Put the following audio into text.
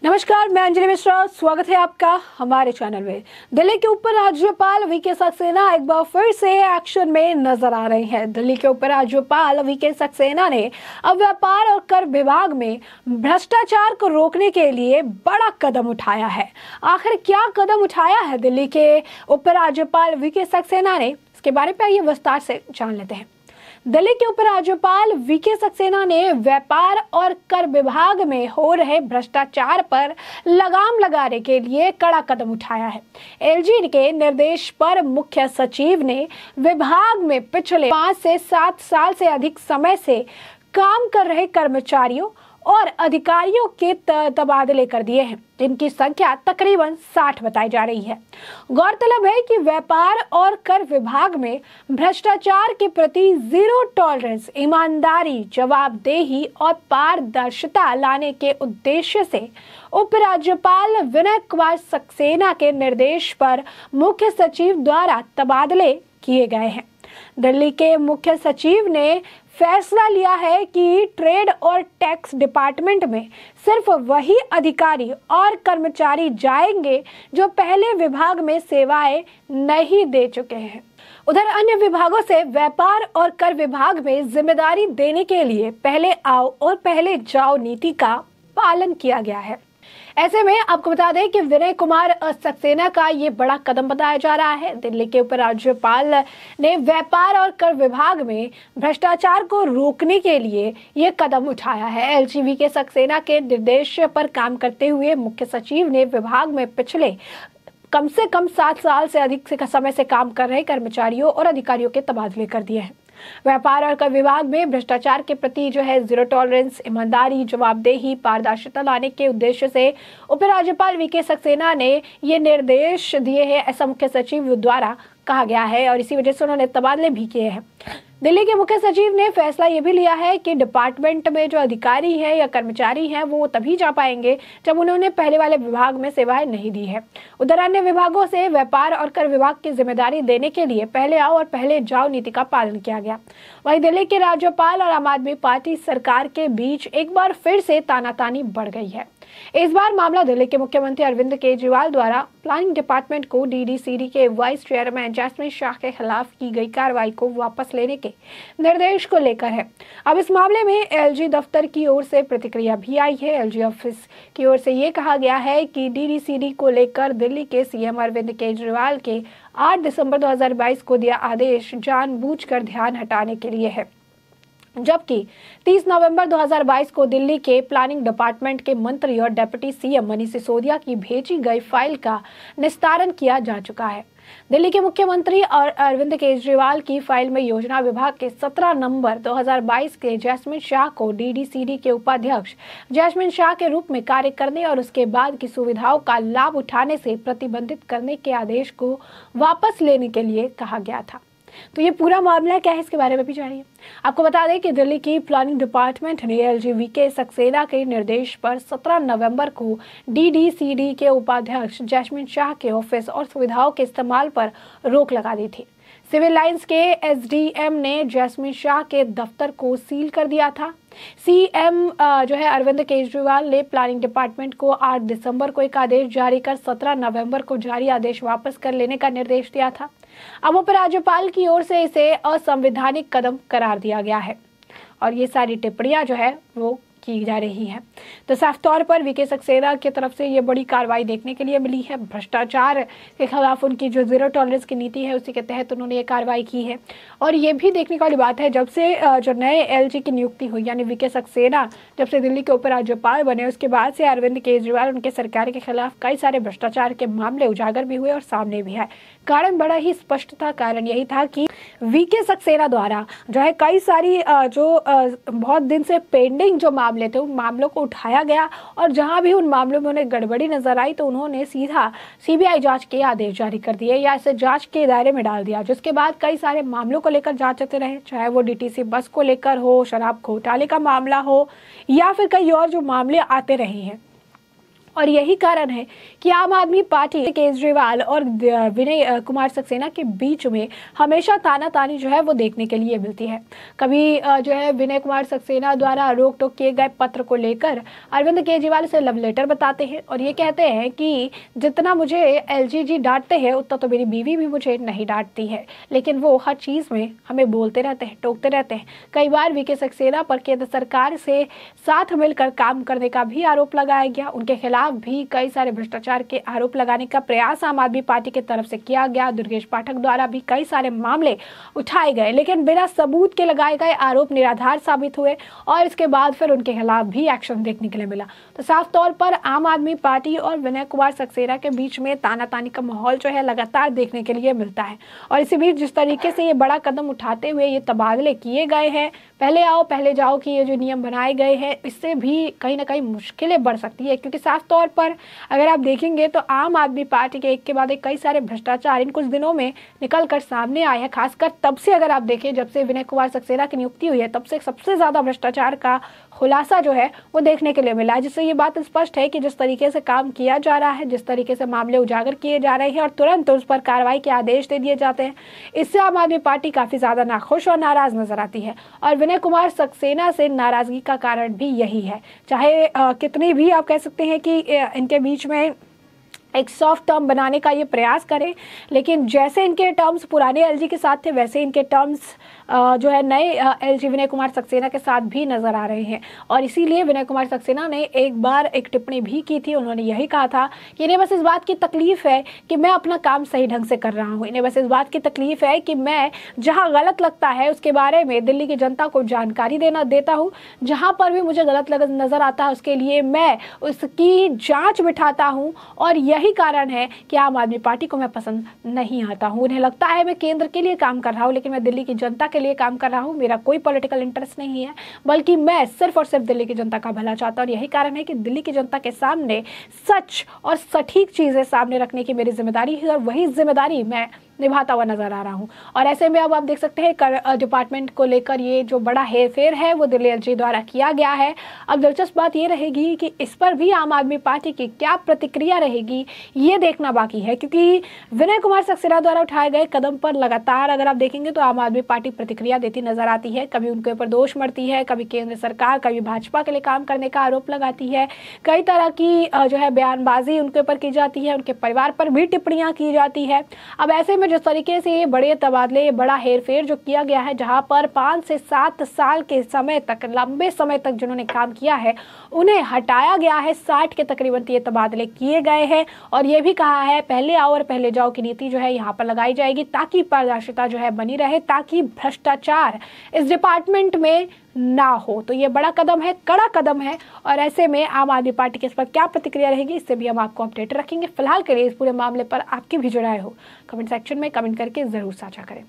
नमस्कार, मैं अंजलि मिश्रा। स्वागत है आपका हमारे चैनल में। दिल्ली के ऊपर राज्यपाल वीके सक्सेना एक बार फिर से एक्शन में नजर आ रहे हैं। दिल्ली के ऊपर राज्यपाल वीके सक्सेना ने अब व्यापार और कर विभाग में भ्रष्टाचार को रोकने के लिए बड़ा कदम उठाया है। आखिर क्या कदम उठाया है दिल्ली के उप राज्यपाल वीके सक्सेना ने, इसके बारे में आइए विस्तार से जान लेते हैं। दिल्ली के उप राज्यपाल वीके सक्सेना ने व्यापार और कर विभाग में हो रहे भ्रष्टाचार पर लगाम लगाने के लिए कड़ा कदम उठाया है। एलजी के निर्देश पर मुख्य सचिव ने विभाग में पिछले 5 से 7 साल से अधिक समय से काम कर रहे कर्मचारियों और अधिकारियों के तबादले कर दिए हैं, जिनकी संख्या तकरीबन 60 बताई जा रही है। गौरतलब है कि व्यापार और कर विभाग में भ्रष्टाचार के प्रति जीरो टॉलरेंस, ईमानदारी, जवाबदेही और पारदर्शिता लाने के उद्देश्य से उपराज्यपाल विनय कुमार सक्सेना के निर्देश पर मुख्य सचिव द्वारा तबादले किए गए हैं। दिल्ली के मुख्य सचिव ने फैसला लिया है कि ट्रेड और टैक्स डिपार्टमेंट में सिर्फ वही अधिकारी और कर्मचारी जाएंगे जो पहले विभाग में सेवाएं नहीं दे चुके हैं। उधर अन्य विभागों से व्यापार और कर विभाग में जिम्मेदारी देने के लिए पहले आओ और पहले जाओ नीति का पालन किया गया है। ऐसे में आपको बता दें कि विनय कुमार सक्सेना का ये बड़ा कदम बताया जा रहा है। दिल्ली के उपराज्यपाल ने व्यापार और कर विभाग में भ्रष्टाचार को रोकने के लिए ये कदम उठाया है। एलजी के सक्सेना के निर्देश पर काम करते हुए मुख्य सचिव ने विभाग में पिछले कम से कम 7 साल से अधिक से समय से काम कर रहे कर्मचारियों और अधिकारियों के तबादले कर दिए हैं। व्यापार और कर विभाग में भ्रष्टाचार के प्रति जीरो टॉलरेंस, ईमानदारी, जवाबदेही, पारदर्शिता लाने के उद्देश्य से उपराज्यपाल वीके सक्सेना ने ये निर्देश दिए हैं, ऐसा मुख्य सचिव द्वारा कहा गया है और इसी वजह से उन्होंने तबादले भी किए हैं। दिल्ली के मुख्य सचिव ने फैसला ये भी लिया है कि डिपार्टमेंट में जो अधिकारी हैं या कर्मचारी हैं वो तभी जा पाएंगे जब उन्होंने पहले वाले विभाग में सेवाएं नहीं दी है। उधर अन्य विभागों से व्यापार और कर विभाग की जिम्मेदारी देने के लिए पहले आओ और पहले जाओ नीति का पालन किया गया। वहीं दिल्ली के राज्यपाल और आम आदमी पार्टी सरकार के बीच एक बार फिर से तानातानी बढ़ गई है। इस बार मामला दिल्ली के मुख्यमंत्री अरविंद केजरीवाल द्वारा प्लानिंग डिपार्टमेंट को डीडीसीडी के वाइस चेयरमैन जैस्मिन शाह के खिलाफ की गई कार्रवाई को वापस लेने के निर्देश को लेकर है। अब इस मामले में एलजी दफ्तर की ओर से प्रतिक्रिया भी आई है। एलजी ऑफिस की ओर से ये कहा गया है कि डीडीसीडी को लेकर दिल्ली के सीएम अरविंद केजरीवाल के 8 दिसंबर 2022 को दिया आदेश जानबूझकर ध्यान हटाने के लिए है, जबकि 30 नवंबर 2022 को दिल्ली के प्लानिंग डिपार्टमेंट के मंत्री और डिप्टी सीएम मनीष सिसोदिया की भेजी गई फाइल का निस्तारण किया जा चुका है। दिल्ली के मुख्यमंत्री और अरविंद केजरीवाल की फाइल में योजना विभाग के 17 नवंबर 2022 के जैस्मिन शाह को डीडीसीडी के उपाध्यक्ष जैस्मिन शाह के रूप में कार्य करने और उसके बाद की सुविधाओं का लाभ उठाने से प्रतिबंधित करने के आदेश को वापस लेने के लिए कहा गया था। तो ये पूरा मामला क्या है, इसके बारे में भी जानिए। आपको बता दें कि दिल्ली की प्लानिंग डिपार्टमेंट ने एलजी वीके सक्सेना के निर्देश पर 17 नवंबर को डीडीसीडी के उपाध्यक्ष जैस्मिन शाह के ऑफिस और सुविधाओं के इस्तेमाल पर रोक लगा दी थी। सिविल लाइंस के एसडीएम ने जैस्मिन शाह के दफ्तर को सील कर दिया था। सीएम अरविंद केजरीवाल ने प्लानिंग डिपार्टमेंट को 8 दिसंबर को एक आदेश जारी कर 17 नवंबर को जारी आदेश वापस कर लेने का निर्देश दिया था। अब उपराज्यपाल की ओर से इसे असंवैधानिक कदम करार दिया गया है और ये सारी टिप्पणियां वो की जा रही है। तो साफ तौर पर वीके सक्सेना की तरफ से ये बड़ी कार्रवाई देखने के लिए मिली है। भ्रष्टाचार के खिलाफ उनकी जो जीरो टॉलरेंस की नीति है उसी के तहत उन्होंने ये कार्रवाई की है। और ये भी देखने वाली बात है, जब से जो नए एलजी की नियुक्ति हुई यानी वीके सक्सेना जब से दिल्ली के उपराज्यपाल बने, उसके बाद से अरविंद केजरीवाल उनके सरकार के खिलाफ कई सारे भ्रष्टाचार के मामले उजागर भी हुए और सामने भी है। कारण बड़ा ही स्पष्ट था। कारण यही था कि वीके सक्सेना द्वारा कई सारी बहुत दिन से पेंडिंग जो मामले थे उन मामलों को उठाया गया और जहां भी उन मामलों में उन्हें गड़बड़ी नजर आई तो उन्होंने सीधा सीबीआई जांच के आदेश जारी कर दिए या इसे जांच के दायरे में डाल दिया, जिसके बाद कई सारे मामलों को लेकर जांच चलते रहे, चाहे वो डीटीसी बस को लेकर हो, शराब घोटाले का मामला हो या फिर कई और जो मामले आते रहे हैं। और यही कारण है कि आम आदमी पार्टी केजरीवाल और विनय कुमार सक्सेना के बीच में हमेशा तानातानी जो है वो देखने के लिए मिलती है। कभी जो है विनय कुमार सक्सेना द्वारा रोक टोक किए गए पत्र को लेकर अरविंद केजरीवाल से लव लेटर बताते हैं और ये कहते हैं कि जितना मुझे एलजी जी डांटते हैं उतना तो मेरी बीवी भी मुझे नहीं डांटती है, लेकिन वो हर चीज़ में हमें बोलते रहते हैं, टोकते रहते हैं। कई बार वीके सक्सेना पर केंद्र सरकार से साथ मिलकर काम करने का भी आरोप लगाया गया। उनके खिलाफ भी कई सारे भ्रष्टाचार के आरोप लगाने का प्रयास आम आदमी पार्टी की तरफ से किया गया। दुर्गेश पाठक द्वारा भी कई सारे मामले उठाए गए, लेकिन बिना सबूत के लगाए गए आरोप निराधार साबित हुए और इसके बाद फिर उनके खिलाफ भी एक्शन देखने के लिए मिला। तो साफ तौर पर आम आदमी पार्टी और विनय कुमार सक्सेना के बीच में तानातानी का माहौल जो है लगातार देखने के लिए मिलता है। और इसी बीच जिस तरीके से ये बड़ा कदम उठाते हुए ये तबादले किए गए हैं, पहले आओ पहले जाओ कि ये जो नियम बनाए गए हैं, इससे भी कहीं ना कहीं मुश्किलें बढ़ सकती है। क्योंकि साफ तौर पर अगर आप देखेंगे तो आम आदमी पार्टी के एक के बाद एक कई सारे भ्रष्टाचार इन कुछ दिनों में निकल कर सामने आए हैं। खासकर तब से अगर आप देखें जब से विनय कुमार सक्सेना की नियुक्ति हुई है, तब से सबसे ज्यादा भ्रष्टाचार का खुलासा जो है वो देखने के लिए मिला है। जिससे ये बात स्पष्ट है कि जिस तरीके से काम किया जा रहा है, जिस तरीके से मामले उजागर किए जा रहे हैं और तुरंत उस पर कार्रवाई के आदेश दे दिए जाते हैं, इससे आम आदमी पार्टी काफी ज्यादा नाखुश और नाराज नजर आती है। और विनय कुमार सक्सेना से नाराजगी का कारण भी यही है। चाहे कितनी भी आप कह सकते हैं कि इनके बीच में एक सॉफ्ट टर्म बनाने का ये प्रयास करें, लेकिन जैसे इनके टर्म्स पुराने एलजी के साथ थे वैसे इनके टर्म्स जो है नए एलजी विनय कुमार सक्सेना के साथ भी नजर आ रहे हैं। और इसीलिए विनय कुमार सक्सेना ने एक बार एक टिप्पणी भी की थी। उन्होंने यही कहा था कि इन्हें बस इस बात की तकलीफ है कि मैं अपना काम सही ढंग से कर रहा हूँ, इन्हें बस इस बात की तकलीफ है कि मैं जहाँ गलत लगता है उसके बारे में दिल्ली की जनता को जानकारी देता हूँ, जहाँ पर भी मुझे गलत नजर आता है उसके लिए मैं उसकी जाँच बिठाता हूँ। और यही कारण है कि आम आदमी पार्टी को मैं पसंद नहीं आता हूँ। उन्हें लगता है मैं केंद्र के लिए काम कर रहा हूँ, लेकिन मैं दिल्ली की जनता के लिए काम कर रहा हूँ। मेरा कोई पॉलिटिकल इंटरेस्ट नहीं है, बल्कि मैं सिर्फ और सिर्फ दिल्ली की जनता का भला चाहता हूँ। और यही कारण है कि दिल्ली की जनता के सामने सच और सटीक चीजें सामने रखने की मेरी जिम्मेदारी है और वही जिम्मेदारी मैं निभाता हुआ नजर आ रहा हूँ। और ऐसे में अब आप देख सकते हैं कर डिपार्टमेंट को लेकर ये जो बड़ा हेरफेर है वो दिल्ली एलजी द्वारा किया गया है। अब दिलचस्प बात ये रहेगी कि इस पर भी आम आदमी पार्टी की क्या प्रतिक्रिया रहेगी, ये देखना बाकी है। क्योंकि विनय कुमार सक्सेना द्वारा उठाए गए कदम पर लगातार अगर आप देखेंगे तो आम आदमी पार्टी प्रतिक्रिया देती नजर आती है। कभी उनके ऊपर दोष मढ़ती है, कभी केंद्र सरकार, कभी भाजपा के लिए काम करने का आरोप लगाती है, कई तरह की जो है बयानबाजी उनके ऊपर की जाती है, उनके परिवार पर भी टिप्पणियां की जाती है। अब ऐसे में जिस तरीके से ये बड़े तबादले, बड़ा हेरफेर जो किया गया है, जहां पर 5 से 7 साल के समय तक, लंबे समय तक जिन्होंने काम किया है उन्हें हटाया गया है, 60 के तकरीबन ये तबादले किए गए हैं। और ये भी कहा है पहले आओ और पहले जाओ की नीति जो है यहाँ पर लगाई जाएगी ताकि पारदर्शिता जो है बनी रहे, ताकि भ्रष्टाचार इस डिपार्टमेंट में ना हो। तो ये बड़ा कदम है, कड़ा कदम है। और ऐसे में आम आदमी पार्टी के इस पर क्या प्रतिक्रिया रहेगी, इससे भी हम आपको अपडेट रखेंगे। फिलहाल के लिए इस पूरे मामले पर आपकी भी जो राय हो कमेंट सेक्शन में कमेंट करके जरूर साझा करें।